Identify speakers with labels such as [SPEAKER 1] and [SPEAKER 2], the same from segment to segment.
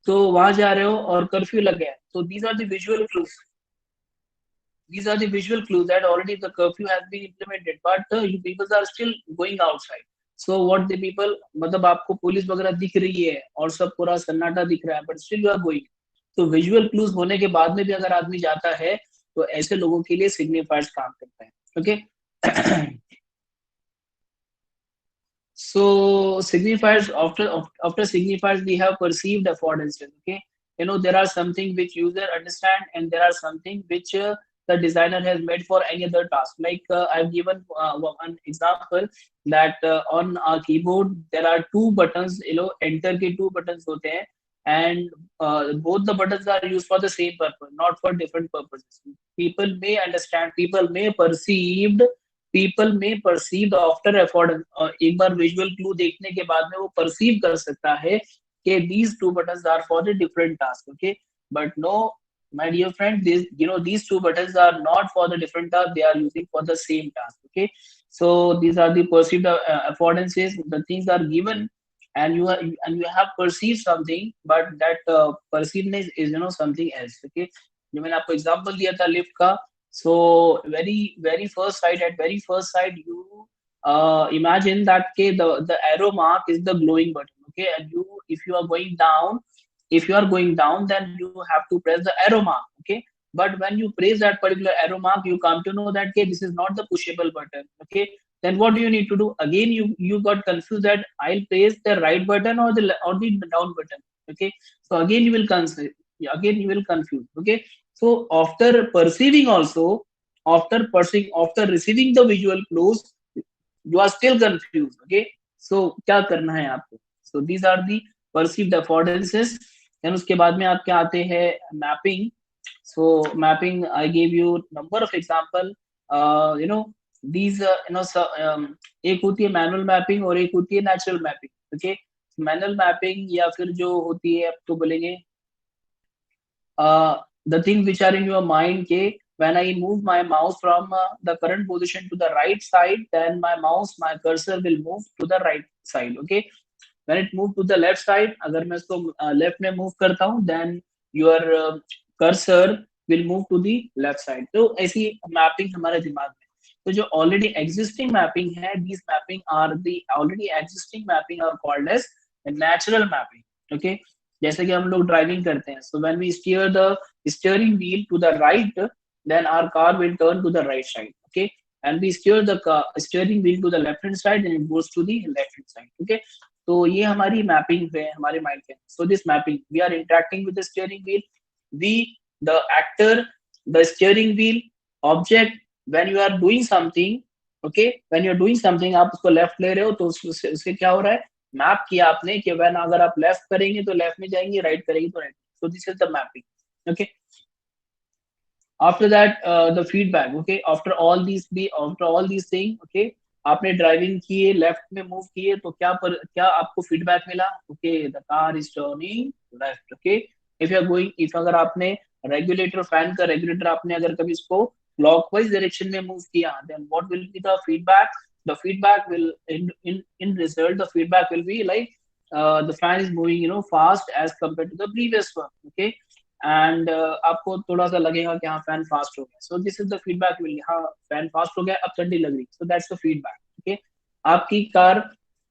[SPEAKER 1] तो वहां जा रहे हो और कर्फ्यू लग गया, तो these are the visual clues, these are the visual clues that already the curfew has been implemented, but you people are still going outside. So what the people, मतलब आपको पुलिस वगैरह दिख रही है और सब पूरा सन्नाटा दिख रहा है, but still you are going. तो विजुअल क्लूज होने के बाद में भी अगर आदमी जाता है, तो ऐसे लोगों के लिए सिग्निफायर्स काम करता है. Okay. So signifiers, after signifiers we have perceived affordances. Okay, you know there are something which user understand, and there are something which the designer has made for any other task. Like I've given one example that on our keyboard there are two buttons. You know, enter के two buttons होते हैं, and both the buttons are used for the same purpose, not for different purposes. People may understand, people may perceive after effort. एक बार visual clue देखने के बाद में वो perceive कर सकता है कि these two buttons are for the different task. Okay, but no, my dear friend, this, you know, these two buttons are not for the different task, they are using for the same task. Okay, so these are the perceived affordances, the things are given, and you have perceived something, but that perceiveness is, you know, something else. Okay, जो मैंने आपको example दिया था lift का. So very first sight, at very first sight, you imagine that okay, the arrow mark is the glowing button. Okay, and you, if you are going down, then you have to press the arrow mark. Okay, but when you press that particular arrow mark, you come to know that okay, this is not the pushable button. Okay, then what do you need to do? Again, you got confused that I'll press the right button or the down button. Okay, so again you will confuse. Okay, so after perceiving also, after receiving the visual clues, you are still confused. Okay, so क्या करना है आपको? So these are the perceived affordances. then उसके बाद में आपके आते हैं mapping. So mapping, I gave you number of example. You know, these so, एक होती है मैनुअल मैपिंग और एक होती है natural mapping. Okay, manual mapping या फिर जो होती है, आपको बोलेंगे the things which are in your mind, ke, when I move my mouse from the current position to the right side, then my cursor will move to the right side. Okay, when it move to the left side, अगर मैं इसको left में move करता हूँ, then your cursor will move to the left side. तो ऐसी mapping हमारे दिमाग में. तो जो already existing mapping है, these mapping are the already existing mapping are called as natural mapping. Okay, जैसे कि हम लोग ड्राइविंग करते हैं, so when we steer the steering wheel to the right, then our car will turn to the right side. Okay, and we steer the steering wheel to the left hand side, and it goes to the left hand side. Okay, तो ये हमारी mapping है हमारे mind के. So this mapping, we are interacting with the steering wheel, we the actor, the steering wheel, object. When you are doing something, okay, when you are doing something, आप उसको left ले रहे हो, तो उससे क्या हो रहा है, मैप किया आपने कि व्हेन अगर आप लेफ्ट करेंगे तो लेफ्ट में जाएंगे, राइट करेंगे तो right. So this is the mapping. Okay, after that the feedback. Okay, after all these things, okay, आपने ड्राइविंग किए, लेफ्ट में मूव किए, तो क्या आपको फीडबैक मिला? Okay, the car is turning left. Okay, if अगर आपने रेगुलेटर, फैन का रेगुलेटर आपने अगर कभी इसको क्लॉकवाइज डायरेक्शन में मूव किया, then what will be the feedback? The feedback will in result, the feedback will be like the fan is moving, you know, fast as compared to the previous one. Okay, and आपको थोड़ा सा लगेगा कि हाँ fan fast हो गया. So this is the feedback will, हाँ fan fast हो गया, अब ठंडी लग रही. So that's the feedback. Okay, आपकी कार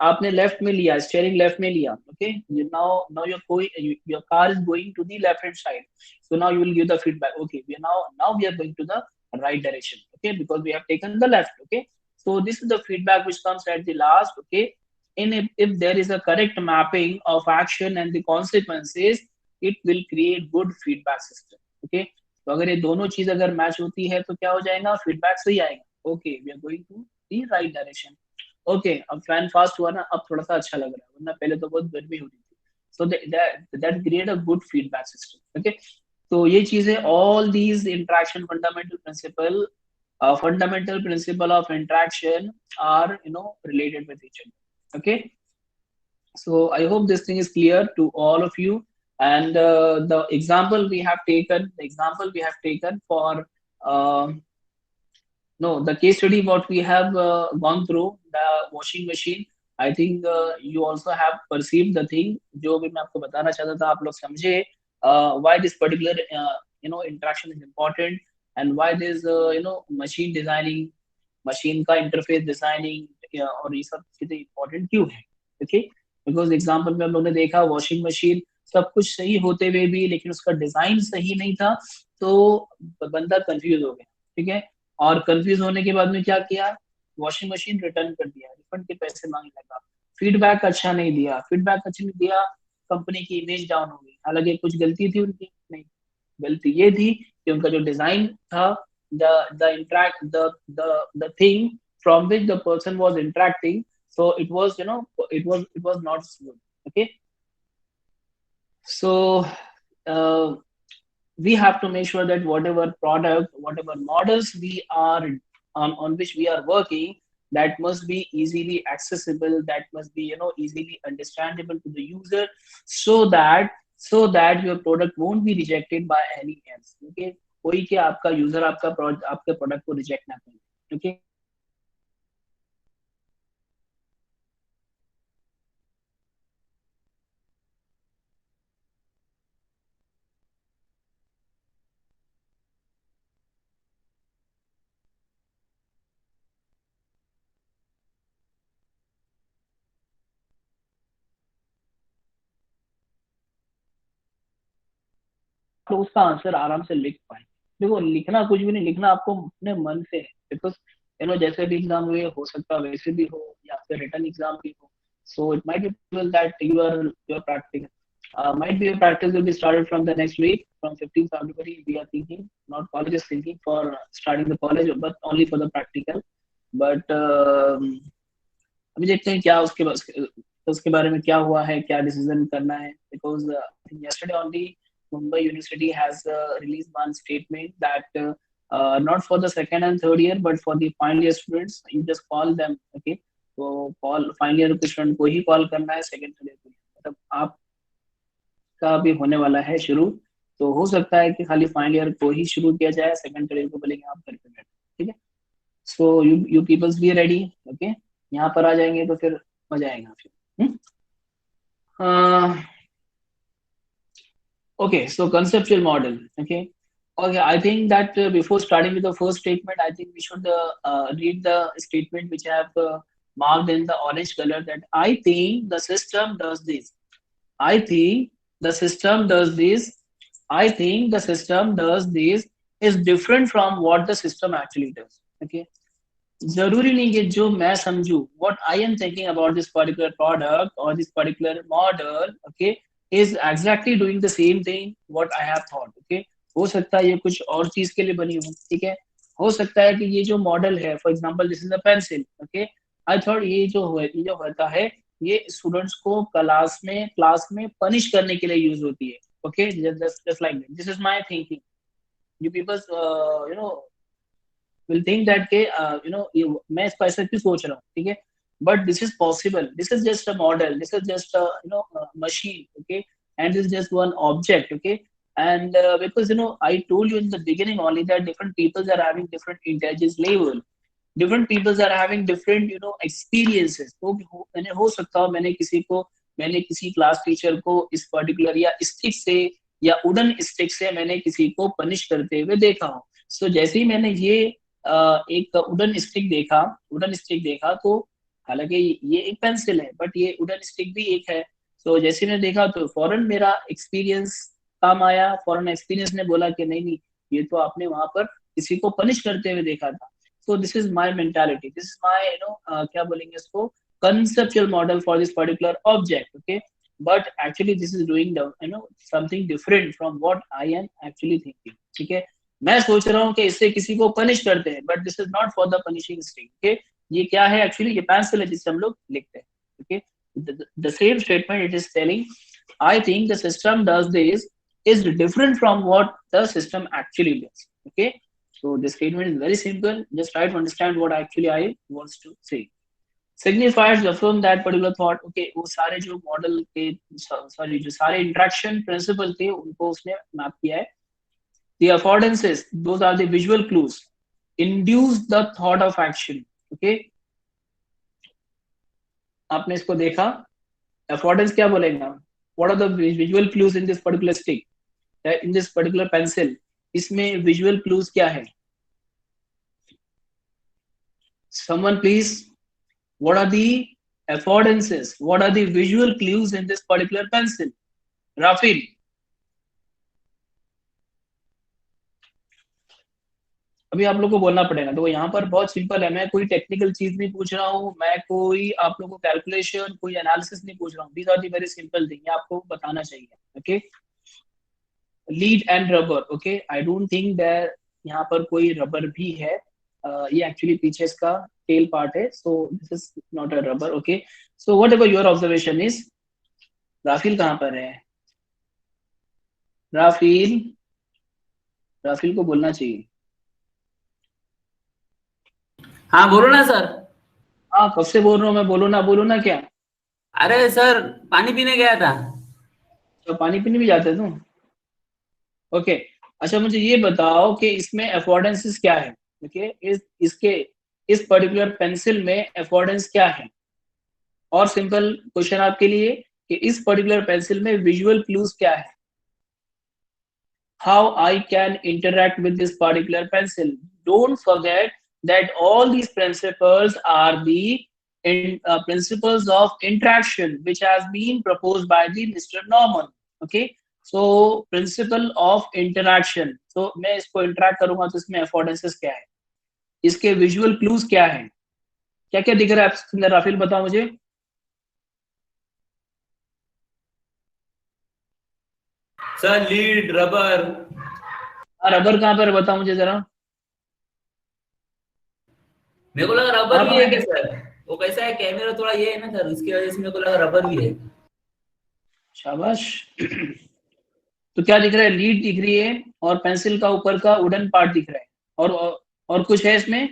[SPEAKER 1] आपने लेफ्ट में लिया, स्टीयरिंग लेफ्ट में लिया. Okay, now your car is going to the left hand side. So now you will give the feedback. Okay, now we are going to the right direction. Okay, because we have taken the left. Okay, so this is the feedback which comes at the last. Okay, if there is a correct mapping of action and the consequences, it will create good feedback system. Okay, तो अगर ये दोनों चीज अगर match होती है तो क्या हो जाएगा, फीडबैक सही आएगा. Okay, we are going to the right direction. Okay, अब फैन फास्ट हुआ ना, अब थोड़ा सा अच्छा लग रहा है, वरना पहले तो बहुत गर्मी हो रही थी. So that create a good feedback system. Okay, तो ये चीजें, all these interaction fundamental principle of interaction are, you know, related with each other. Okay, so I hope this thing is clear to all of you. And the example we have taken for no, the case study what we have gone through, the washing machine. I think you also have perceive the thing, जो भी मैं आपको बताना चाहता था आप लोग समझे, why this particular interaction is important, and why this machine designing, machine का इंटरफेस डिजाइनिंग और ये सब चीजें इंपॉर्टेंट क्यों है। ओके, बिकॉज एग्जाम्पल में हम लोगों ने देखा वॉशिंग मशीन सब कुछ सही होते हुए भी लेकिन उसका डिजाइन सही नहीं था, तो बंदा कंफ्यूज हो गया। ठीक है, और कंफ्यूज होने के बाद में क्या किया, वॉशिंग मशीन रिटर्न कर दिया, रिफंड के पैसे मांगने लगा, फीडबैक अच्छा नहीं दिया, फीडबैक अच्छा नहीं दिया, कंपनी की इमेज डाउन हो गई। हालांकि कुछ गलती थी उनकी, नहीं, गलती ये थी कि उनका जो डिजाइन था, the interact the thing from which the person was interacting, so it was, it was not smooth. Okay, so uh, we have to make sure that whatever product, whatever models we are on which we are working, that must be easily accessible, that must be, easily understandable to the user, so that your product won't be rejected by any else. Okay, कोई के आपका user आपके product को reject ना करे। Okay, तो उसका answer आराम से लिख पाए। देखो, लिखना कुछ भी नहीं, लिखना आपको अपने मन से है, बिकॉज जैसे भी एग्जाम हुए हो सकता है वैसे भी हो, या फिर रिटर्न एग्जाम भी हो, so it might be possible that your practice might be your practice will be started from the next week, from 15th February we are thinking, not college is thinking for starting the college, but only for the practical, but अभी देखते हैं क्या उसके बारे में क्या हुआ है, क्या डिसीजन करना है, because yesterday only Mumbai University has released one statement that not for the second and third year but for the final year students you just call them. Okay, तो कॉल फाइनल ईयर के student को ही call करना है, second third year को नहीं। मतलब आपका भी होने वाला है शुरू, तो हो सकता है कि खाली फाइनल ईयर को ही शुरू किया जाए, सेकंड थर्ड ईयर को बोलेंगे आप घर पे बैठो। ठीक है, so you peoples be ready. Okay, यहाँ पर आ जाएंगे तो फिर मजा आएगा फिर। Okay, so conceptual model. Okay, okay. I think that before starting with the first statement, I think we should read the statement which I have marked in the orange color. That I think the system does this. I think the system does this. I think the system does this is different from what the system actually does. Okay, जरूरी नहीं कि जो मैं समझू what I am thinking about this particular product or this particular model, okay, is exactly doing the same thing what I have thought. Okay, हो सकता है ये कुछ और चीज के लिए बनी हो। ठीक है, हो सकता है कि ये जो मॉडल है, for example this is a pencil. Okay, I thought ये जो होता है ये स्टूडेंट्स को क्लास में पनिश करने के लिए यूज होती है। Okay, just like this is my thinking. You peoples will think that के मैं इसको ऐसा क्यों सोच रहा हूँ। ठीक है, but this is possible, this is just a model, this is just a machine। Okay, and this is just one object। Okay, and because I told you in the beginning only that different peoples are having different intelligence level, different peoples are having different experiences। मैंने हो सकता हो मैंने किसी class teacher को इस particular या stick से या वुडन स्टिक से मैंने किसी को पनिश करते हुए देखा हो। सो जैसे ही मैंने ये एक वुडन स्टिक देखा तो हालांकि ये एक पेंसिल है बट ये वुडन स्टिक भी एक है। सो जैसे मैंने देखा तो फौरन मेरा एक्सपीरियंस काम आया, फौरन एक्सपीरियंस ने बोला कि नहीं नहीं, ये तो आपने वहां पर किसी को पनिश करते हुए देखा था। so this is my mentality, this is my क्या बोलेंगे इसको, conceptual model for this particular object। Okay, but actually this is doing the something different from what I am actually thinking। ठीक है, मैं सोच रहा हूँ कि इससे किसी को पनिश करते हैं but this is not for the punishing sting. Okay, ये क्या है एक्चुअली, ये पेंसिल है जिससे हम लोग लिखते हैं। Okay, the same statement it is telling I think the system does this is different from what the system actually does। Okay, so this statement is very simple, just try to understand what actually I wants to say। signifies the firm that particular thought। Okay, वो सारे जो model के sorry जो सारे interaction principal थे उनको उसने map किया है। the affordances, those are the visual clues, induce the thought of action। Okay, आपने इसको देखा, अफोर्डेंस क्या बोलेगा, what are the visual clues in this particular stick, in this particular pencil, इसमें विजुअल क्लूज क्या है? Someone please, what are the affordances, what are the visual clues in this particular pencil? Rafil, अभी आप लोग को बोलना पड़ेगा। तो यहाँ पर बहुत सिंपल है, मैं कोई टेक्निकल चीज नहीं पूछ रहा हूँ, मैं कोई आप लोगों को कैलकुलेशन कोई एनालिसिस नहीं पूछ रहा हूँ, these are the very simple thing, आपको बताना चाहिए। Okay, lead and rubber, okay, I don't think that यहाँ पर कोई रबर भी है, ये एक्चुअली पीछे इसका टेल पार्ट है, so this is not a rubber. Okay, so whatever your observation is, राफिल कहाँ पर है? राफिल, राफिल को बोलना चाहिए।
[SPEAKER 2] हाँ बोलो ना सर।
[SPEAKER 1] हाँ, कब से बोल रहा हूँ मैं, बोलो ना क्या?
[SPEAKER 2] अरे सर पानी पीने गया था।
[SPEAKER 1] तो पानी पीने भी जाते तुम? ओके, अच्छा मुझे ये बताओ कि इसमें अफोर्डेंसेस क्या है? ओके, इसके इस पर्टिकुलर पेंसिल में अफोर्डेंस क्या है? और सिंपल क्वेश्चन आपके लिए कि इस पर्टिकुलर पेंसिल में विजुअल क्लूज क्या है? How I can interact with this particular pencil. Don't forget that all these principles are the principles of interaction which has been proposed by the Mr. Norman. Okay, so principle of interaction. So मैं इसको interact करूंगा तो इसमें affordances क्या है, इसके visual clues क्या है, क्या क्या दिख रहा है आपके अंदर? राफिल बताओ मुझे।
[SPEAKER 2] Sir lead rubber.
[SPEAKER 1] रबर कहाँ पर है? बताओ मुझे जरा।
[SPEAKER 2] मेरे को लगा रबर
[SPEAKER 1] हाँ
[SPEAKER 2] भी है क्या सर? वो कैसा है कैमरा थोड़ा ये है ना सर, इसकी वजह से मेरे को लगा रबर भी है।
[SPEAKER 1] शाबाश। तो क्या दिख रहा है? लीड दिख रही है और पेंसिल का ऊपर का वुडन पार्ट दिख रहा है, और कुछ है इसमें?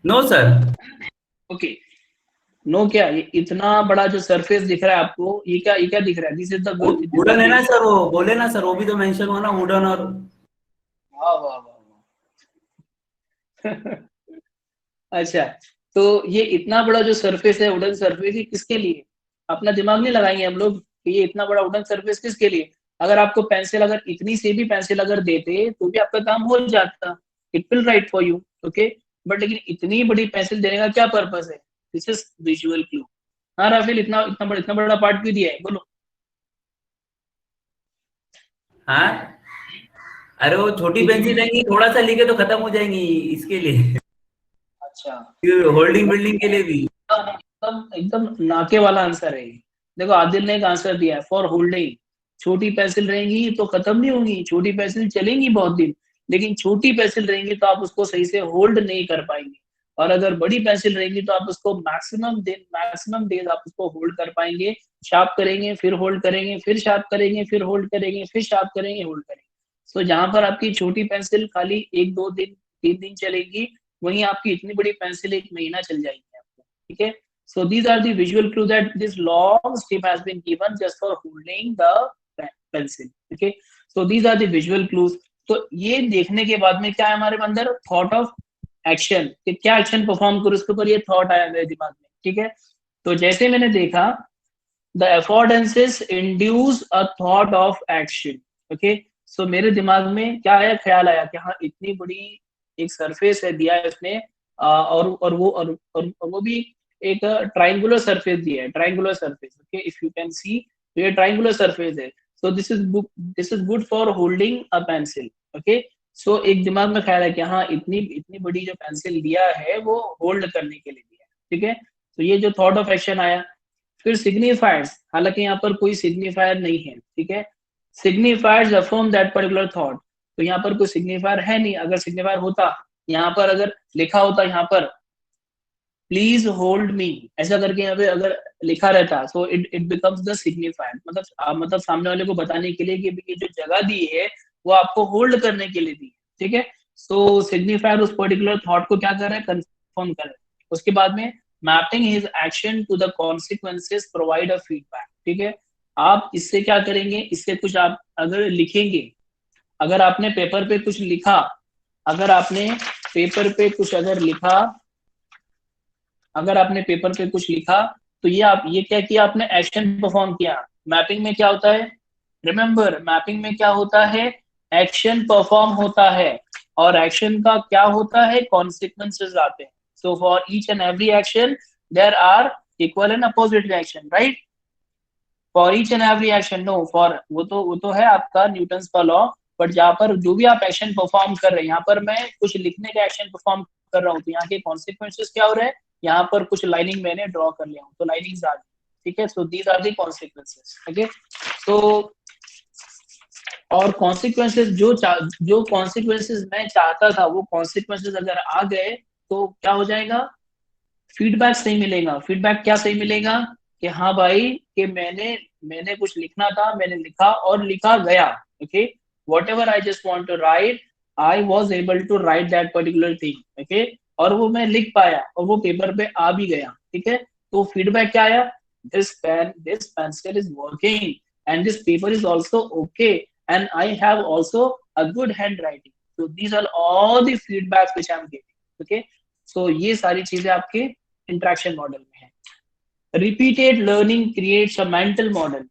[SPEAKER 2] No sir.
[SPEAKER 1] ओके, नो क्या, ये इतना बड़ा जो सरफेस दिख रहा है आपको, ये क्या दिख रहा है? दिस इज द
[SPEAKER 2] वुडन है ना सर, वो बोले ना सर, वो भी तो मेंशन हुआ ना वुडन और।
[SPEAKER 1] वाह वाह वाह। अच्छा, तो ये इतना बड़ा जो सरफेस है, वुडन सरफेस, ये किसके लिए? अपना दिमाग नहीं लगाएंगे हम लोग कि ये इतना बड़ा वुडन सरफेस किसके लिए? अगर आपको पेंसिल, अगर इतनी सी भी पेंसिल अगर देते तो भी आपका काम हो जाता, it will write for you. Okay, but लेकिन इतनी बड़ी पेंसिल देने का क्या पर्पस है? This is visual clue. हाँ राफेल, इतना बड़ा पार्ट क्यों दिया है, बोलो।
[SPEAKER 2] हाँ, अरे वो छोटी पेंसिल रहेंगी, थोड़ा सा लिखे तो खत्म हो जाएंगी, इसके लिए।
[SPEAKER 1] अच्छा,
[SPEAKER 2] होल्डिंग बिल्डिंग के लिए भी।
[SPEAKER 1] एकदम एकदम नाके वाला आंसर है ये। देखो आदिल ने एक आंसर दिया है, फॉर होल्डिंग। छोटी पेंसिल रहेंगी तो खत्म नहीं होंगी, छोटी पेंसिल चलेंगी बहुत दिन, लेकिन छोटी पेंसिल रहेंगी तो आप उसको सही से होल्ड नहीं कर पाएंगे। और अगर बड़ी पेंसिल रहेंगी तो आप उसको मैक्सिमम डेज आप उसको होल्ड कर पाएंगे। शार्प करेंगे, फिर होल्ड करेंगे, फिर शार्प करेंगे, फिर होल्ड करेंगे, फिर शार्प करेंगे, होल्ड करेंगे। सो जहां पर आपकी छोटी पेंसिल खाली 1 2 दिन 3 दिन चलेगी, वहीं आपकी इतनी बड़ी पेंसिल 1 महीना चल जाएगी आपको। ठीक है, so these are the visual clue that this long strip has been given just for holding the pencil. Okay, so these are the visual clues. तो ये देखने के बाद में क्या है हमारे अंदर? थॉट ऑफ एक्शन, कि क्या एक्शन परफॉर्म करो, इसके ऊपर ये थॉट आया मेरे दिमाग में। ठीक है, तो जैसे मैंने देखा, the affordances induce a thought of action. Okay, so मेरे दिमाग में क्या आया, ख्याल आया कि हाँ इतनी बड़ी एक सरफेस है दिया है इसने, और वो भी एक ट्राइंगुलर सरफेस दिया है, triangular surface. Okay, if you can see, तो ये ट्राइंगुलर सरफेस है, so this is good for holding a pencil. Okay, so एक दिमाग में ख्याल है कि हाँ इतनी इतनी बड़ी जो पेंसिल दिया है वो होल्ड करने के लिए दिया है। ठीक है, तो ये जो थॉट ऑफ एक्शन आया। फिर सिग्निफायर्स, हालांकि यहाँ पर कोई सिग्निफायर नहीं है। ठीक है, सिग्निफायर्स अफर्म दैट पर्टिकुलर थॉट, तो यहाँ पर कोई सिग्निफायर है नहीं। अगर सिग्निफायर होता, यहाँ पर अगर लिखा होता, यहाँ पर प्लीज होल्ड मी ऐसा करके यहाँ पे अगर लिखा रहता, so it it becomes the signifier, मतलब सामने वाले को बताने के लिए कि ये जो जगह दी है वो आपको होल्ड करने के लिए दी है। ठीक है, सो सिग्निफायर उस पर्टिकुलर थॉट को क्या कर रहा है, कंफर्म कर रहा है। उसके बाद में mapping his action to the consequences provide a feedback. ठीक है, आप इससे क्या करेंगे, इससे कुछ आप अगर लिखेंगे, अगर आपने पेपर पे कुछ लिखा, अगर आपने पेपर पे कुछ अगर लिखा, अगर आपने पेपर पे कुछ लिखा तो ये क्या किया आपने, एक्शन परफॉर्म किया। मैपिंग में क्या होता है, रिमेंबर मैपिंग में क्या होता है, एक्शन परफॉर्म होता है, और एक्शन का क्या होता है, कॉन्सिक्वेंसेस आते हैं। So for each and every action there are equal and opposite reaction, right. For each and every action, no for वो तो है आपका न्यूटन्स का लॉ। बट यहाँ पर जो भी आप एक्शन परफॉर्म कर रहे हैं, यहाँ पर मैं कुछ लिखने का एक्शन परफॉर्म कर रहा हूँ, तो यहाँ के कॉन्सिक्वेंसेस क्या हो रहे हैं, यहाँ पर कुछ लाइनिंग मैंने ड्रॉ कर लिया हूँ, तो लाइनिंग आ गई, ठीक है। So these are the consequences, okay. तो और कॉन्सिक्वेंसेस जो कॉन्सिक्वेंसेस मैं चाहता था, वो कॉन्सिक्वेंसेस अगर आ गए तो क्या हो जाएगा, फीडबैक सही मिलेगा। फीडबैक क्या सही मिलेगा, कि हाँ भाई, कि मैंने कुछ लिखना था, मैंने लिखा और लिखा गया, okay. Whatever I just want to write, I was able to write that particular thing, okay. और वो मैं लिख पाया और वो पेपर पे आ भी गया, ठीक है। तो फीडबैक क्या आया, this pencil is working and this paper is also okay and I have also a good hand writing. So these are all the feedbacks which I'm getting, okay. So ये सारी चीजें आपके इंटरेक्शन मॉडल में है। Repeated learning creates a mental model.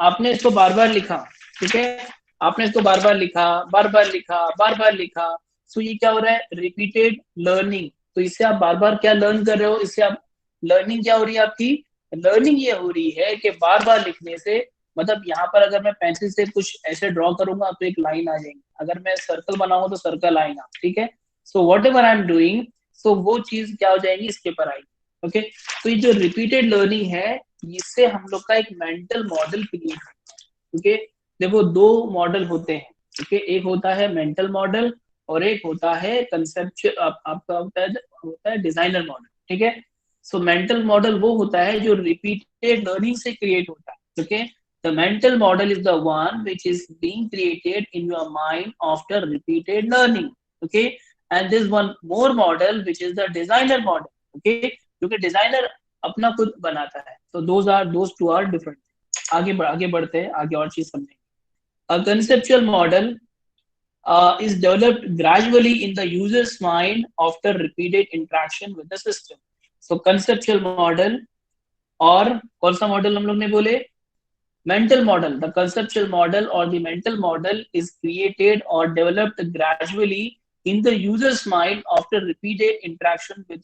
[SPEAKER 1] आपने इसको बार बार लिखा, ठीक है, आपने इसको बार बार लिखा, बार बार लिखा, बार बार लिखा। सो ये क्या हो रहा है, रिपीटेड लर्निंग। तो इससे आप बार बार क्या लर्न कर रहे हो, इससे आप लर्निंग क्या हो रही है आपकी, लर्निंग ये हो रही है कि बार बार लिखने से, मतलब यहाँ पर अगर मैं पेंसिल से कुछ ऐसे ड्रॉ करूंगा तो एक लाइन आ जाएगी, अगर मैं सर्कल बनाऊंगा तो सर्कल आएगा, ठीक है। So whatever I am doing, so वो चीज क्या हो जाएगी, इसके पर आएगी, ओके। तो ये जो रिपीटेड लर्निंग है, इससे हम लोग का एक मेंटल मॉडल क्रिएट होता है, ओके। देखो दो मॉडल होते हैं, ओके। एक होता है मेंटल मॉडल और एक होता है कंसेप्चुअल, आपका होता है डिजाइनर मॉडल, ठीक है। सो मेंटल मॉडल वो होता है जो रिपीटेड लर्निंग से क्रिएट होता है, okay. The mental model is the one which is being created in your mind after repeated learning, okay. And this one more model which is the designer model, okay, क्योंकि designer अपना खुद बनाता है। तो those two are different. आगे बढ़ते हैं, आगे और चीज समझेंगे। A conceptual model is developed gradually in the user's mind after repeated interaction with the system. So conceptual model, और कौन सा मॉडल हम लोग ने बोले, mental model. The conceptual model or the mental model is created or developed gradually in the user's mind after repeated interaction with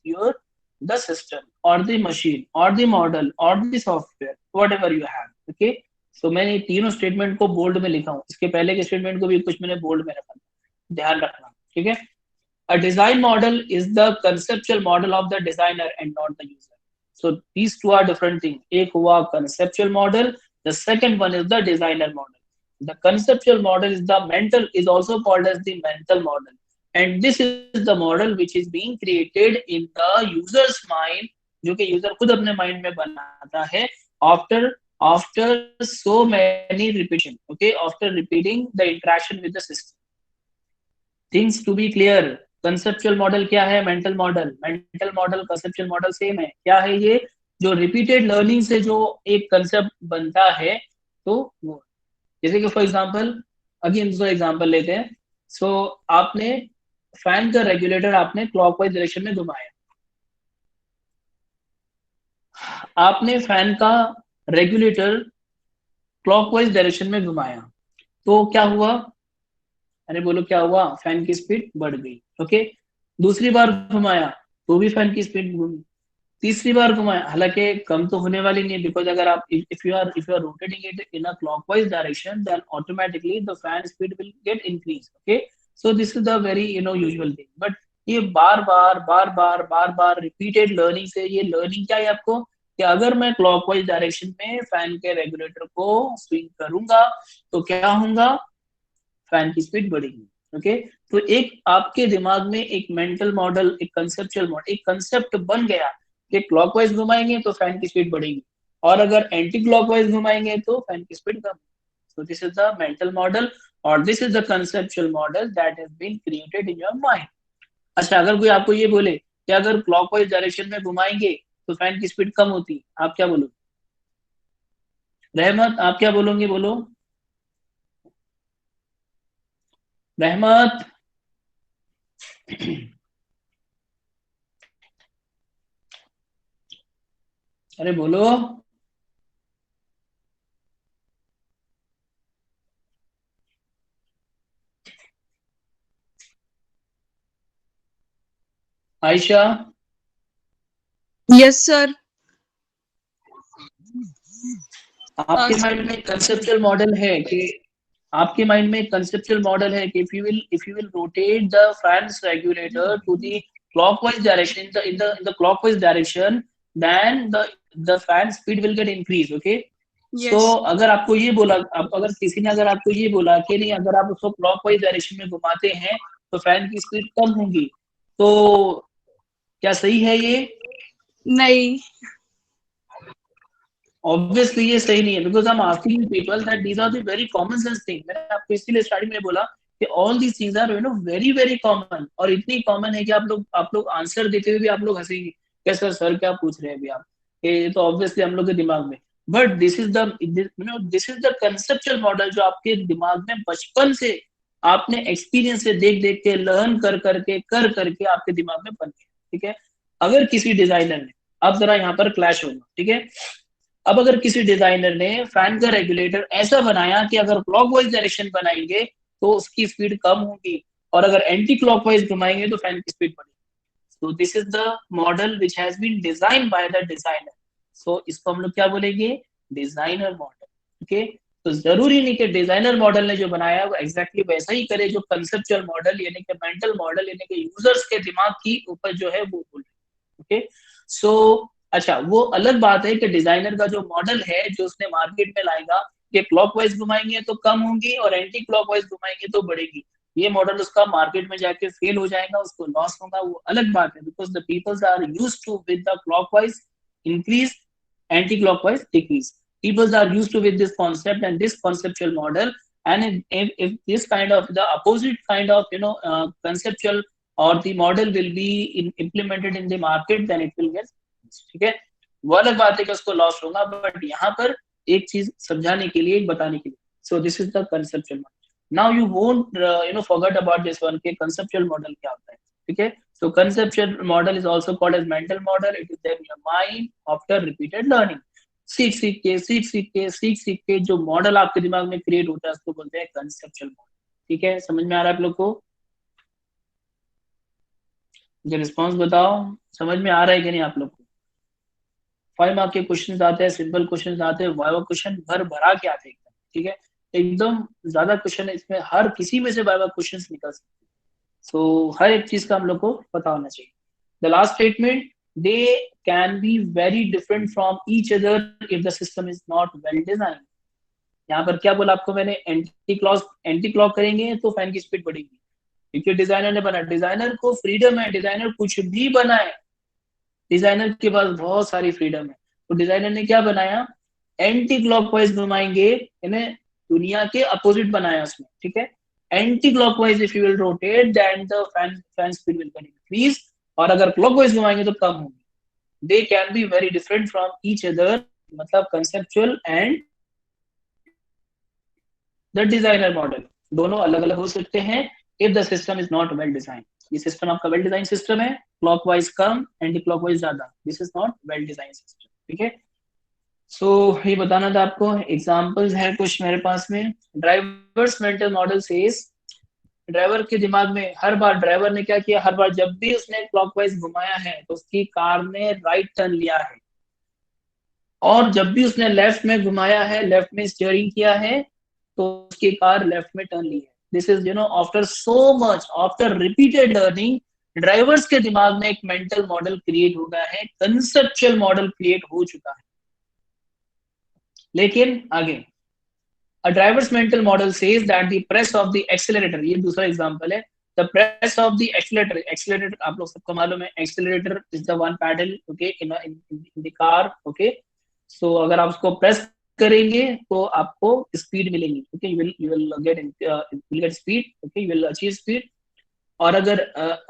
[SPEAKER 1] the system or the machine or the model or the software, whatever you have, okay. So मैंने तीनों statement को bold में लिखा हूँ, इसके पहले के statement को भी कुछ मैंने बोल्ड में रखा, ध्यान रखना, ठीक है। A design model is the conceptual model of the designer and not the user. So these two are different things. एक हुआ conceptual model, the second one is the designer model. The conceptual model is also called as the mental model, and this is the model which is being created in the user's mind, जो कि user खुद अपने mind में बनाता है after after so many repetition, okay, after repeating the interaction with the system. Things to be clear, conceptual model क्या है, mental model conceptual model same है। क्या है ये, जो रिपीटेड लर्निंग से जो एक कंसेप्ट बनता है, तो वो, जैसे कि फॉर एग्जांपल, अगेन दूसरा एग्जांपल लेते हैं। सो आपने फैन का रेगुलेटर आपने क्लॉकवाइज डायरेक्शन में घुमाया, आपने फैन का रेगुलेटर क्लॉकवाइज डायरेक्शन में घुमाया, तो क्या हुआ, अरे बोलो क्या हुआ, फैन की स्पीड बढ़ गई, ओके। दूसरी बार घुमाया तो भी फैन की स्पीड घूमी, तीसरी बार घुमाया, हालांकि कम तो होने वाली नहीं, बिकॉज अगर आप if you are rotating it in a clockwise direction, then automatically the fan speed will get increase, okay. So this is the very usual thing. But ये बार बार रिपीटेड लर्निंग से, ये लर्निंग क्या है आपको, कि अगर मैं क्लॉकवाइज डायरेक्शन में फैन के रेगुलेटर को स्विंग करूंगा तो क्या होगा, फैन की स्पीड बढ़ेगी, ओके। तो एक आपके दिमाग में एक मेंटल मॉडल, एक कंसेप्चुअल मॉडल, एक कंसेप्ट बन गया कि क्लॉकवाइज घुमाएंगे तो फैन की स्पीड बढ़ेगी, और अगर एंटी क्लॉकवाइज घुमाएंगे तो फैन की स्पीड कम। So this is the mental model और this is the conceptual model that has been created in your mind. अच्छा, अगर कोई आपको ये बोले कि अगर क्लॉकवाइज डायरेक्शन में घुमाएंगे तो फैन की स्पीड कम होती, आप क्या बोलोगे, रहमत आप क्या बोलोगे, बोलो रहमत। अरे बोलो। Ayesha,
[SPEAKER 3] yes sir.
[SPEAKER 1] आपके माइंड में कंसेप्चुअल मॉडल है कि आपके माइंड में कंसेप्चुअल मॉडल है कि if you will rotate the fans regulator to the clockwise direction in the clockwise direction, then the fan speed will get increased, okay? So
[SPEAKER 3] yes
[SPEAKER 1] अगर आपको ये बोला, अगर किसी ने अगर आपको ये बोला कि नहीं, अगर आप उसको क्लॉकवाइज डायरेक्शन में घुमाते हैं तो फैन की स्पीड कम होगी, तो क्या सही है ये?
[SPEAKER 3] नहीं।
[SPEAKER 1] ऑब्वियसली ये सही नहीं है, because I am asking people that these are the very common sense thing. मैंने आपको इसीलिए स्टार्टिंग में बोला कि all these things are very very common, और इतनी कॉमन है कि आप लोग आंसर देते हुए भी आप लोग हंसेंगे, कैसे सर क्या पूछ रहे हैं अभी आप, ये तो ऑब्वियसली हम लोग के दिमाग में। But this is the conceptual model जो आपके दिमाग में बचपन से आपने एक्सपीरियंस से देख देख के लर्न कर करके आपके दिमाग में बन गया, ठीक है? अगर किसी डिजाइनर ने, अब जरा यहाँ पर क्लैश होगा, ठीक है? अब अगर किसी डिजाइनर ने फैन का रेगुलेटर ऐसा बनाया कि अगर क्लॉकवाइज डायरेक्शन बनाएंगे तो उसकी स्पीड कम होगी, और अगर एंटी क्लॉकवाइज घुमाएंगे तो फैन की स्पीड बढ़ेगी। So this is the model which has been design by the designer. So इसको हम लोग क्या बोलेंगे? Designer model, okay? तो जरूरी नहीं कि डिजाइनर मॉडल ने जो बनाया वो एग्जैक्टली वैसा ही करे जो कंसेप्चुअल मॉडल यानी कि मेंटल मॉडल यानी कि यूजर्स के दिमाग की ऊपर जो है वो बोल, ओके? सो अच्छा, वो अलग बात है कि डिजाइनर का जो मॉडल है जो उसने मार्केट में लाएगा कि क्लॉकवाइज घुमाएंगे तो कम होंगी और एंटी क्लॉकवाइज घुमाएंगे तो बढ़ेगी, ये मॉडल उसका मार्केट में जाके फेल हो जाएगा, उसको लॉस होगा, वो अलग बात है। Because the peoples are used to with the clockwise increase, anti clockwise decrease. Peoples are used to with this concept and this conceptual model, and if this kind of the opposite kind of conceptual or the model will be implemented in the market, then it will get, ठीक है? वो अलग बात है कि उसको loss होगा, but यहाँ पर एक चीज समझाने के लिए, बताने के लिए, so this is the conceptual model. Now you won't forget about this one के कंसेप्चुअल मॉडल क्या होता है, ठीक है? So conceptual model is also called as mental model. It is there in your mind after repeated learning. सीख सीख के जो मॉडल आपके दिमाग में क्रिएट होता है उसको बोलते हैं कंसेप्चुअल मॉडल, ठीक है? समझ में आ रहा है आप लोग को? मुझे रिस्पॉन्स बताओ, समझ में आ रहा है कि नहीं आप लोग को? 5 मार्क के क्वेश्चन आते हैं, सिंपल क्वेश्चन आते हैं, वाइवा क्वेश्चन भर भरा के आते हैं एकदम, ठीक है? एकदम ज्यादा क्वेश्चन है इसमें, हर किसी में से वाइवा क्वेश्चन निकल सकते हैं। सो हर एक चीज का हम लोग को पता होना चाहिए। The last statement, they can be very different from each other if the system is not well design. यहाँ पर क्या बोला आपको मैंने? एंटी क्लॉक करेंगे तो फैन की स्पीड बढ़ेगी, क्योंकि डिजाइनर ने बना, डिजाइनर को फ्रीडम है, डिजाइनर कुछ भी बनाए, डिजाइनर के पास बहुत सारी फ्रीडम है। तो डिजाइनर ने क्या बनाया? एंटी क्लॉकवाइज घुमाएंगे, इन्हें दुनिया के अपोजिट बनाया उसने, ठीक है? Anti clockwise if you will rotate then the fan speed will increase, और अगर क्लॉकवाइज घुमाएंगे तो कम होगी। They can be very different from each other, मतलब conceptual and the designer model दोनों अलग अलग हो सकते हैं if the system is not well design. ये सिस्टम आपका वेल डिजाइन सिस्टम है, क्लॉकवाइज कम एंटी क्लॉकवाइज ज्यादा, this is not well design system, ठीक है? सो ये बताना था आपको। एग्जांपल्स है कुछ मेरे पास में। Drivers mental model says, driver के दिमाग में हर बार ड्राइवर ने क्या किया, हर बार जब भी उसने क्लॉकवाइज घुमाया है तो उसकी कार ने राइट टर्न लिया है, और जब भी उसने लेफ्ट में घुमाया है, लेफ्ट में स्टीयरिंग किया है, तो उसकी कार लेफ्ट में टर्न ली है। This is after so much, after repeated learning, drivers के दिमाग में एक मेंटल मॉडल क्रिएट हो गया है, कंसेप्चुअल मॉडल क्रिएट हो चुका है। लेकिन आगे, a driver's mental model says that the press of the accelerator, ये दूसरा एग्जांपल है, the press of the accelerator आप लोग सबको मालूम है, accelerator is the one pedal, okay, in the car, okay? So अगर आप उसको प्रेस करेंगे तो आपको स्पीड मिलेगी, okay? you will get speed, okay? You will achieve speed। और अगर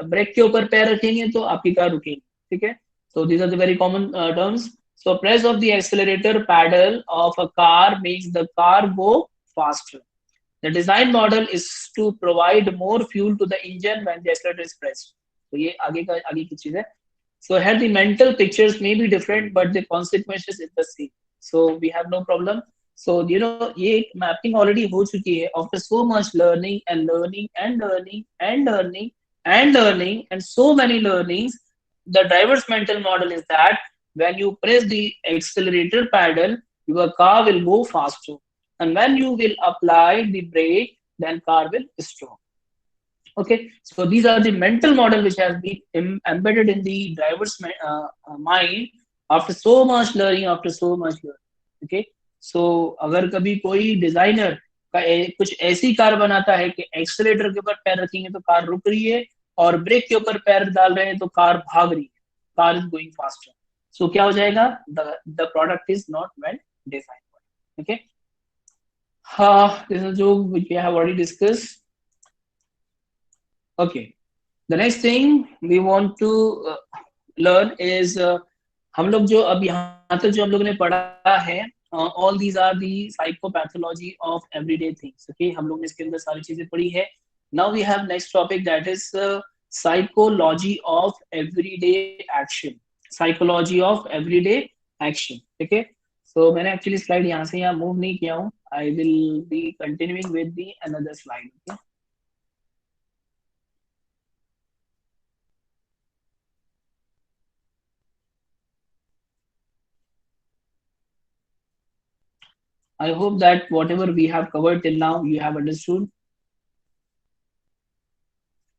[SPEAKER 1] ब्रेक के ऊपर पैर रखेंगे तो आपकी कार रुकेगी, ठीक है? So these are the very common terms। So press of the accelerator pedal of a car makes the car go faster। The design model is to provide more fuel to the engine when the accelerator is pressed। तो ये आगे की चीज है। So here the mental pictures may be different, but the consequences is the same. So we have no problem. So ये mapping already हो चुकी है. After so much learning and learning and learning and learning and learning and so many learnings, the driver's mental model is that when you press the accelerator pedal, your car will go faster, and when you will apply the brake, then car will stop. Okay, so these are the mental model which has been embedded in the driver's mind after so much learning, after so much learning. Okay, so अगर कभी कोई designer कुछ ऐसी car बनाता है कि accelerator के ऊपर पैर रखेंगे तो कार रुक रही है, और ब्रेक के ऊपर पैर डाल रहे हैं तो कार भाग रही है, car is going faster, so क्या हो जाएगा, the product is not well design. Okay, हाँ, दिस इज जो we have already discuss. Okay, the next thing we want to learn is हम लोग जो अब यहाँ तक जो हम लोग ने पढ़ा है, all these are the psychopathology of everyday things. Okay, हम लोग ने इसके अंदर सारी चीजें पढ़ी है. Now we have next topic, that is psychology of everyday action. Psychology of everyday action. Okay, so मैंने actually slide यहाँ से यहाँ move नहीं किया हूँ. I will be continuing with the another slide. Okay. I hope that whatever we have covered till now, you have understood.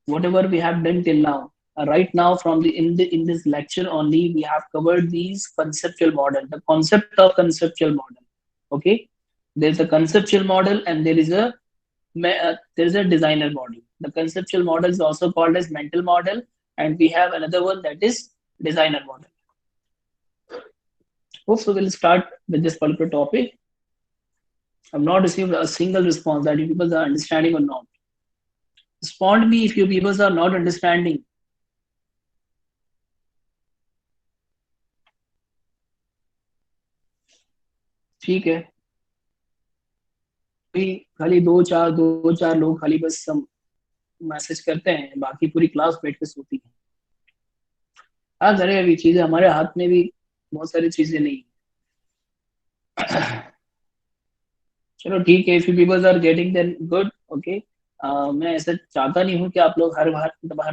[SPEAKER 1] Whatever we have done till now, right now from in this lecture only, we have covered these conceptual model, the concept of conceptual model. Okay, there's a conceptual model and there is a designer model. The conceptual model is also called as mental model, and we have another one, that is designer model. So we'll start with this particular topic. I've not received a single response that you people are understanding or not. Respond me if you people are not understanding. ठीक है, खाली दो चार लोग खाली बस सब message करते हैं, बाकी पूरी क्लास बैठ के सोती है. हाँ करें, अभी चीजें हमारे हाथ में भी बहुत सारी चीजें नहीं. चलो ठीक है, if you peoples are getting then good. Okay, मैं ऐसा चाहता नहीं हूँ कि आप लोग हर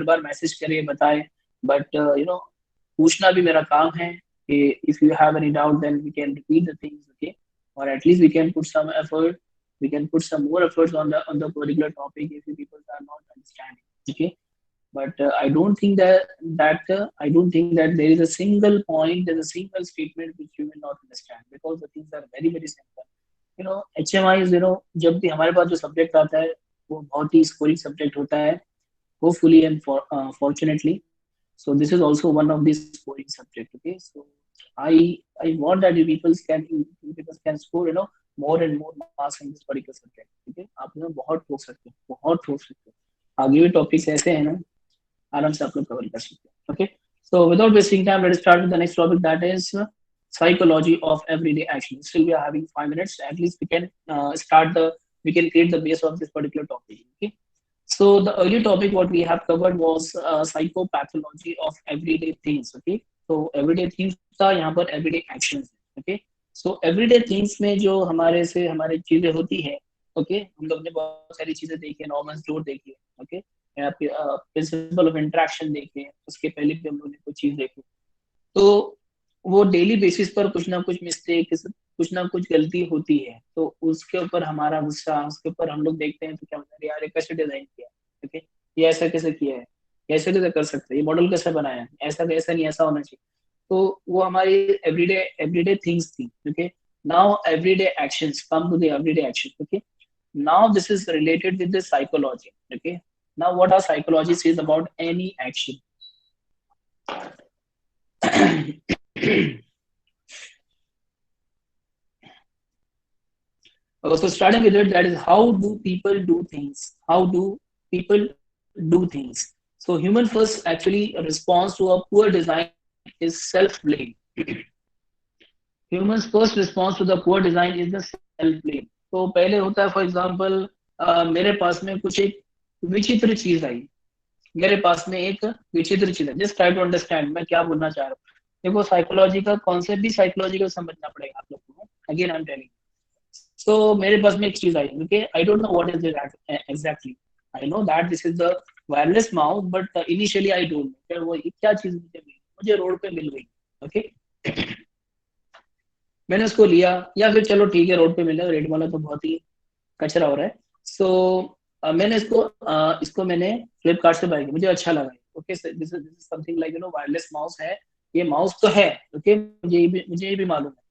[SPEAKER 1] बार मैसेज करें, बताएं, बट पूछना भी मेरा काम है कि if you have any doubt then we can repeat the things. Okay, or at least we can put some effort, we can put some more efforts on the particular topic if you people are not understanding. Okay, but I don't think that there is a single point, there's a single statement which you will not understand, because the things are very very simple. HMI is, जब भी हमारे पास जो subject आता है वो बहुत ही scoring subject होता है, hopefully and fortunately. So this is also one of these scoring subject. Okay, so I want that you people can score more and more marks in this particular subject. Okay, आप लोग बहुत ठोक सकते हो, बहुत ठोक सकते हो. आगे भी टॉपिक्स ऐसे हैं ना, आराम से आप लोग कवर कर सकते हो. Okay, so without wasting time, let's start with the next topic, that is psychology of everyday action. Still we are having 5 minutes, at least we can we can create the base of this particular topic. Okay, so the earlier topic what we have covered was psychopathology of everyday things. Okay, so everyday things था यहाँ पर everyday actions. Okay, so everyday things में जो हमारे चीजें होती है. Okay, हम लोग ने बहुत सारी चीजें देखी है, नॉर्मल स्टोर देखी है. Okay, यहाँ पे प्रिंसिपल ऑफ इंटरेक्शन देखे, उसके पहले भी हम लोग ने कुछ चीज देखी. तो वो डेली बेसिस पर कुछ ना कुछ मिस्टेक, कुछ ना कुछ गलती होती है, तो उसके ऊपर हमारा गुस्सा, उसके ऊपर हम लोग देखते हैं तो क्या होता है, यार ये कैसे डिजाइन किया. ओके, ये ऐसा कैसे किया है, कैसे कैसे कर सकते हैं, ये मॉडल कैसे बनाया है, ऐसा कैसा नहीं, ऐसा होना चाहिए. तो वो हमारी एवरीडे थिंग्स थी. Okay, now everyday actions come to the everyday action. Okay, now this is related with the psychology. Okay, now what are psychology says about any action. So starting with it, that is, how do people do things? How do people do things? So human first actually response to a poor design is self-blame. Humans first response to the poor design is the self-blame. तो पहले होता है, for example मेरे पास में कुछ एक विचित्र चीज आई, मेरे पास में एक विचित्र चीज है, जस्ट ट्राई टू अंडरस्टैंड मैं क्या बोलना चाह रहा हूँ। देखो साइकोलॉजी का कॉन्सेप्ट भी साइकोलॉजिकल समझना पड़ेगा आप लोगों को, again I am telling. So मेरे पास में एक चीज आई, okay, I don't know what is it exactly, I know that this is the wireless mouse, but initially I don't know वो क्या चीज मुझे रोड पे मिल गई, ओके। मैंने उसको लिया, या फिर चलो ठीक है रोड पे मिला, रेड वाला तो बहुत ही कचरा हो रहा है। सो मैंने इसको मैंने फ्लिपकार्ट से बाय किया, मुझे अच्छा लगा। Okay, this is something like wireless mouse है, ये माउस तो है, ओके, मुझे ये भी मालूम है,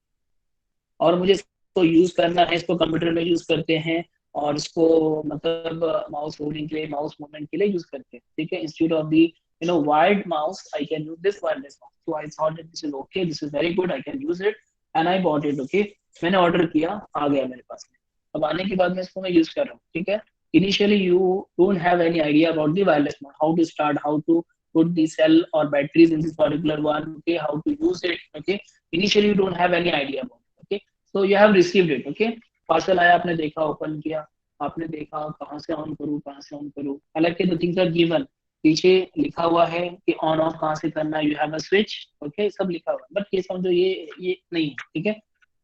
[SPEAKER 1] और मुझे इसको यूज करना है, इसको कंप्यूटर में यूज करते हैं, और इसको मतलब माउस होल्डिंग के लिए, माउस मूवमेंट के लिए यूज करते हैं, ठीक है। Institute of the wide mouse I can use this wireless mouse, so I thought that this is okay, this is very good, I can use it, and I bought it, okay. मैंने order किया, आ गया मेरे पास में। अब आने के बाद में इसको मैं यूज कर रहा हूँ, ठीक है। Initially you don't have any idea about the wireless mouse, how to start, how to put the cell or batteries in this particular one, okay, how to use it, okay, initially you don't have any idea about it, okay, so you have received it, okay, parcel आया, आपने देखा, open किया, आपने देखा कहाँ से on करूँ, कहाँ से ऑन करूँ, हालांकि द थिंग्स आर गिवन, पीछे लिखा हुआ है कि ऑन ऑफ कहाँ से करना है, you have a switch, okay, सब लिखा हुआ है, बट ये समझो ये नहीं है, ठीक है।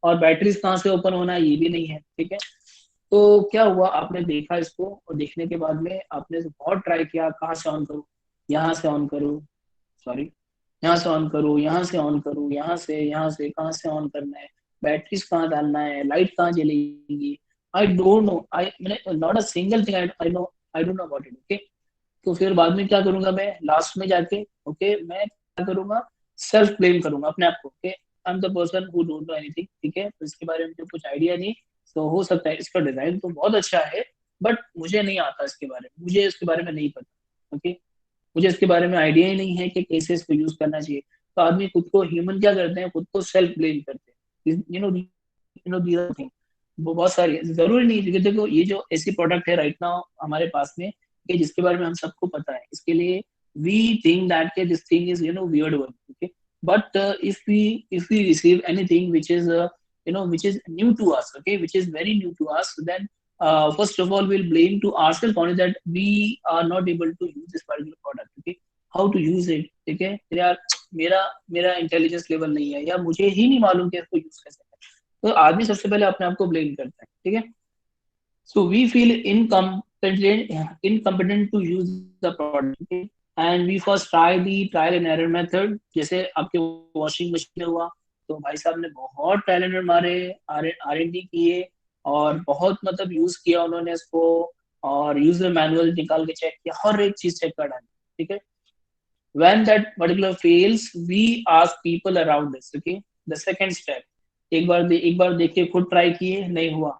[SPEAKER 1] और बैटरीज कहाँ से ओपन होना है ये भी नहीं है, ठीक है। तो क्या हुआ, आपने देखा इसको, और देखने के बाद में आपने बहुत ट्राई किया, कहाँ से ऑन करूँ, यहाँ से ऑन करूँ, सॉरी, यहाँ से ऑन करूँ, यहाँ से ऑन करूँ, यहाँ से कहाँ से ऑन करना है, बैटरीज कहाँ डालना है, लाइट कहाँ जलेगी, आई डोंट नो, आई मैंने not a single thing I don't know about it, okay. तो फिर बाद में क्या करूंगा मैं, लास्ट में जाके, ओके, मैं क्या करूंगा, सेल्फ ब्लेम करूंगा अपने आप को, okay, I am the person who don't know anything, ठीक है, तो इसके बारे में मुझे कुछ आइडिया नहीं। तो हो सकता है इसका डिजाइन तो बहुत अच्छा है, बट मुझे नहीं आता इसके बारे में, मुझे इसके बारे में नहीं पता, ओके, मुझे इसके बारे में आइडिया ही नहीं है कि कैसे इसको यूज करना चाहिए। तो आदमी खुद को, ह्यूमन क्या करते हैं, खुद को सेल्फ ब्लेम करते हैं, दीज थिंग, वो बहुत सारी है, जरूरी नहीं, क्योंकि देखो ये जो ऐसी प्रोडक्ट है राइट नाउ हमारे पास में, कि जिसके बारे में हम सबको पता है, इसके लिए we think that this thing is weird one, okay, but if we receive anything which is which is new to us, okay, which is very new to us, then first of all we'll blame to ourselves only that we are not able to use this particular product, okay, how to use it, ठीक है यार, मेरा मेरा intelligence level नहीं है, या मुझे ही नहीं मालूम कि इसको यूज कैसे करें। तो आदमी सबसे पहले अपने आप को ब्लेम करता है, ठीक है। So we feel incompetent to use the product. Okay? And we first try the trial and error method. जैसे आपके वॉशिंग मशीन में हुआ, तो भाई साहब ने बहुत ट्रायल एंड मारे, R&D किए, और बहुत मतलब यूज किया उन्होंने इसको, और यूजर मैनुअल निकाल के चेक किया, हर एक चीज चेक कर डाली, ठीक है। When that particular fails, we ask people around us, okay, the second step, एक बार देखिए, खुद ट्राई किए, नहीं हुआ,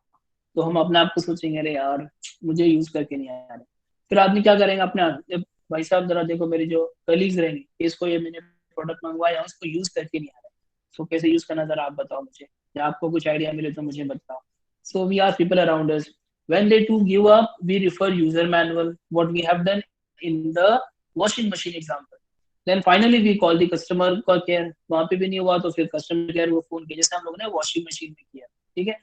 [SPEAKER 1] तो हम अपने आप को सोचेंगे अरे यार मुझे यूज करके नहीं आ रहा। फिर आदमी क्या करेंगे, अपने आप, भाई साहब जरा देखो, मेरे जो कलीग्स रहेंगे, इसको ये मैंने प्रोडक्ट मंगवाया, उसको यूज करके नहीं आ रहा है, तो कैसे यूज करना, जरा आप बताओ मुझे, या आपको कुछ आइडिया मिले तो मुझे बताओ। So we are people around us, when they to give up, we refer user manual, what we have done in the washing machine example, then finally we call the customer का care, वहां पे भी नहीं हुआ तो फिर customer care को phone किया, जैसे हम लोगों ने वॉशिंग मशीन में किया, ठीक है।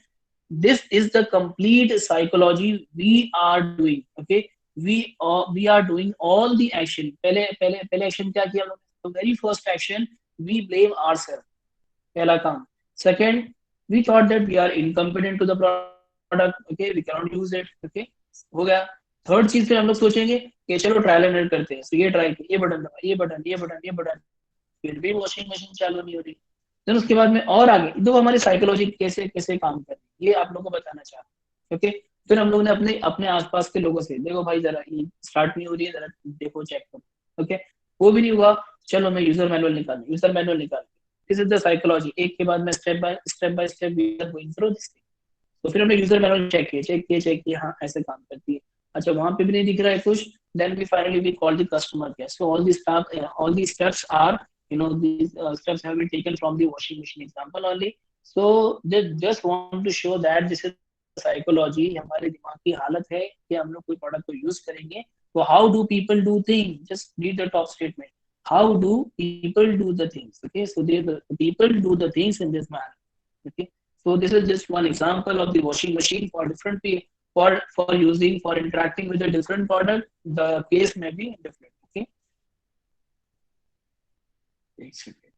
[SPEAKER 1] This is the complete psychology we are doing, okay, we are doing all the action, पहले एक्शन क्या किया हम लोगों ने, तो very first action we blame ourselves, पहला काम। Second, we thought that we are incompetent to the product, okay, we cannot use it, okay, हो गया। थर्ड चीज फिर हम लोग सोचेंगे कि चलो ट्रायल एंड एरर करते हैं, तो ये ट्राई किया, ये बटन दबा, ये बटन, फिर भी वॉशिंग मशीन चालू नहीं हो रही। फिर उसके बाद में और आगे देखो हमारी साइकोलॉजी कैसे कैसे काम कर रही है, ये आप लोगों को बताना चाह रहा हूँ, ओके। फिर हम लोग ने अपने अपने आसपास के लोगों से, देखो भाई जरा ये स्टार्ट नहीं हो रही है, जरा देखो चेक करो, ओके, वो भी नहीं हुआ, चलो मैं यूजर मैनुअल निकाल, दिस इज द साइकोलॉजी, एक के बाद में step by step we are going through this thing. तो फिर हमने यूजर मैनुअल चेक किया, हाँ ऐसे काम करती है, अच्छा वहां पे भी नहीं दिख रहा है कुछ, then we finally we call the customer care. So all the steps are, these steps have been taken from the washing machine example only, so they just want to show that this is psychology, हमारे दिमाग की हालत है कि हम लोग कोई product को यूज करेंगे, तो how do people do thing, just read the top statement, how do people do the things, okay, so the people do the things in this manner, okay. So this is just one example of the washing machine for different for using, for interacting with a different product, the case may be different, एक second,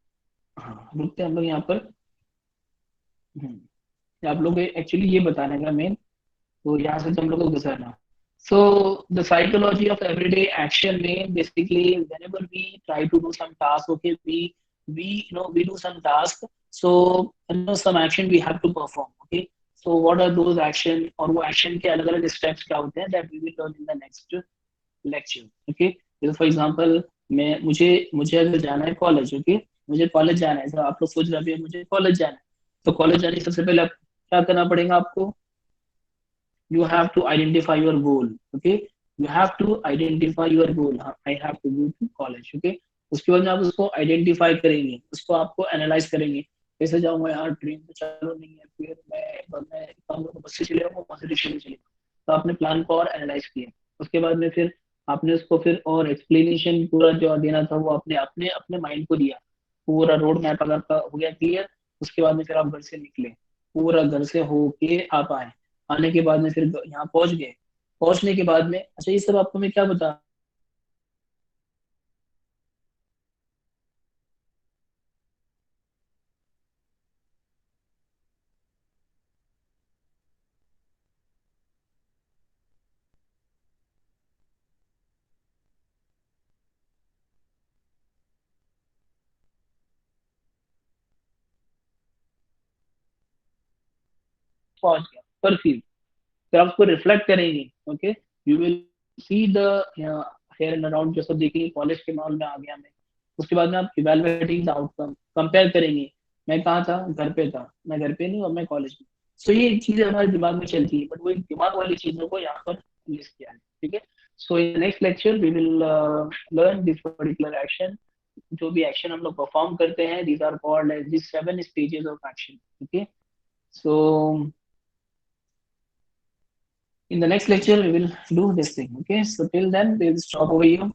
[SPEAKER 1] हाँ रुकते हैं हम लोग यहाँ पर। आप लोग एक्चुअली ये बताने का मेन, तो यहाँ से तो हम लोग को गुजरना। So the psychology of everyday action mean basically whenever we try to do some task, okay, we we do some task, so some action we have to perform, okay. So what are those action, और वो action के अलग अलग steps क्या होते हैं, that we will learn in the next lecture, okay. जैसे for example मैं मुझे मुझे अगर जाना है कॉलेज, ओके, मुझे कॉलेज जाना है, तो आप लोग सोच रहे हैं मुझे कॉलेज जाना है, तो कॉलेज जाने से सबसे पहले क्या करना पड़ेगा आपको, you have to identify your goal, okay, you have to identify your goal, हाँ, I have to go to college, okay. उसके बाद में आप उसको आइडेंटिफाई करेंगे, उसको आपको एनालाइज करेंगे, कैसे जाऊंगा यार, ट्रेन तो चालू नहीं है, फिर मैं काम करूंगा, बस से चले जाऊंगा, वहां से रिक्शा से चलेगा। तो आपने प्लान को और एनालाइज किया, उसके बाद में फिर आपने उसको फिर और एक्सप्लेनेशन पूरा जो देना था वो आपने अपने अपने माइंड को दिया, पूरा रोड मैप अगर आपका हो गया क्लियर, उसके बाद में फिर आप घर से निकले, पूरा घर से होके आप आए, आने के बाद में फिर यहाँ पहुंच गए, पहुंचने के बाद में अच्छा ये सब आपको मैं क्या बता, पहुंच गया, पर फिर आप उसको रिफ्लेक्ट करेंगे, okay, you will see the hair and around जो सब देखेंगे, कॉलेज के माहौल में आ गया मैं, उसके बाद में आप इवेलुएटिंग द आउटकम, कंपेयर करेंगे, मैं कहाँ था, घर पे था, मैं घर पे नहीं और मैं कॉलेज में। सो ये चीजें हमारे दिमाग में चलती है, बट वो एक दिमाग वाली चीजों को यहाँ पर लिस्ट किया है, ठीक है। So in next lecture we will learn this particular action, जो भी एक्शन हम लोग परफॉर्म करते हैं, these are called as this 7 stages of action, okay. So in the next lecture we will do this thing, okay. So till then we'll stop over here.